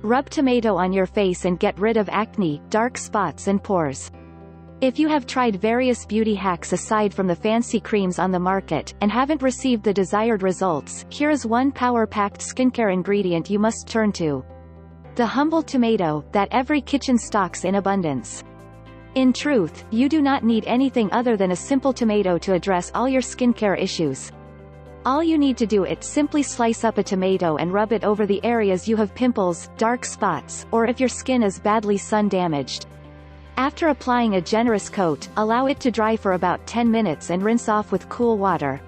Rub tomato on your face and get rid of acne, dark spots and pores. If you have tried various beauty hacks aside from the fancy creams on the market, and haven't received the desired results, here is one power-packed skincare ingredient you must turn to. The humble tomato, that every kitchen stocks in abundance. In truth, you do not need anything other than a simple tomato to address all your skincare issues. All you need to do is simply slice up a tomato and rub it over the areas you have pimples, dark spots, or if your skin is badly sun-damaged. After applying a generous coat, allow it to dry for about 10 minutes and rinse off with cool water.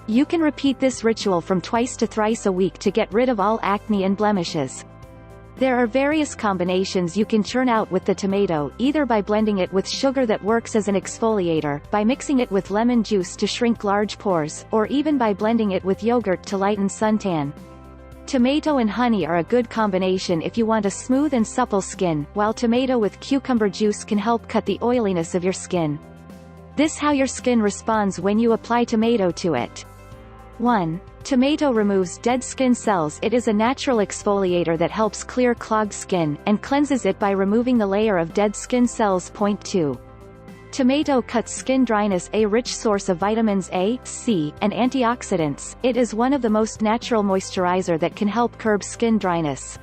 You can repeat this ritual from twice to thrice a week to get rid of all acne and blemishes. There are various combinations you can churn out with the tomato, either by blending it with sugar that works as an exfoliator, by mixing it with lemon juice to shrink large pores, or even by blending it with yogurt to lighten suntan. Tomato and honey are a good combination if you want a smooth and supple skin, while tomato with cucumber juice can help cut the oiliness of your skin. This is how your skin responds when you apply tomato to it. 1. Tomato removes dead skin cells. It is a natural exfoliator that helps clear clogged skin, and cleanses it by removing the layer of dead skin cells. 2. Tomato cuts skin dryness. A rich source of vitamins A, C, and antioxidants, it is one of the most natural moisturizer that can help curb skin dryness.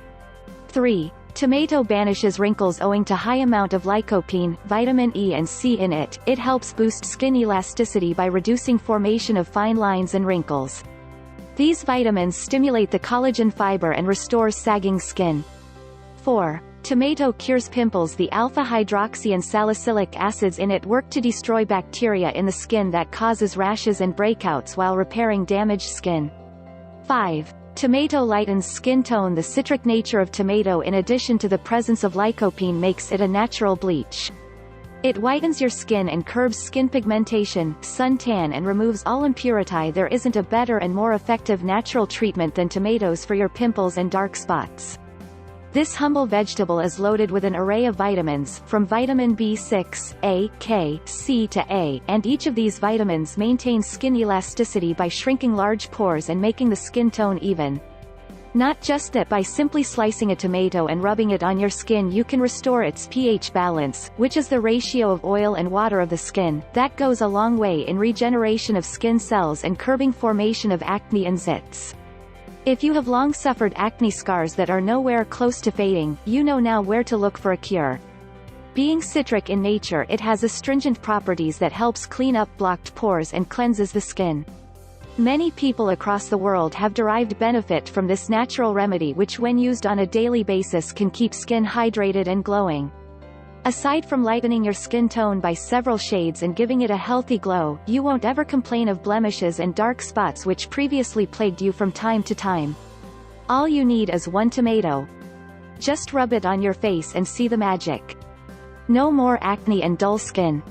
3. Tomato banishes wrinkles owing to high amount of lycopene, vitamin E and C in it. It helps boost skin elasticity by reducing formation of fine lines and wrinkles. These vitamins stimulate the collagen fiber and restores sagging skin. 4. Tomato cures pimples. The alpha-hydroxy and salicylic acids in it work to destroy bacteria in the skin that causes rashes and breakouts while repairing damaged skin. 5. Tomato lightens skin tone. The citric nature of tomato in addition to the presence of lycopene makes it a natural bleach. It whitens your skin and curbs skin pigmentation, suntan and removes all impurity. There isn't a better and more effective natural treatment than tomatoes for your pimples and dark spots. This humble vegetable is loaded with an array of vitamins, from vitamin B6, A, K, C to A, and each of these vitamins maintains skin elasticity by shrinking large pores and making the skin tone even. Not just that, by simply slicing a tomato and rubbing it on your skin you can restore its pH balance, which is the ratio of oil and water of the skin. That goes a long way in regeneration of skin cells and curbing formation of acne and zits. If you have long suffered acne scars that are nowhere close to fading, you know now where to look for a cure. Being citric in nature, it has astringent properties that helps clean up blocked pores and cleanses the skin. Many people across the world have derived benefit from this natural remedy, which when used on a daily basis can keep skin hydrated and glowing. Aside from lightening your skin tone by several shades and giving it a healthy glow, you won't ever complain of blemishes and dark spots which previously plagued you from time to time. All you need is one tomato. Just rub it on your face and see the magic. No more acne and dull skin.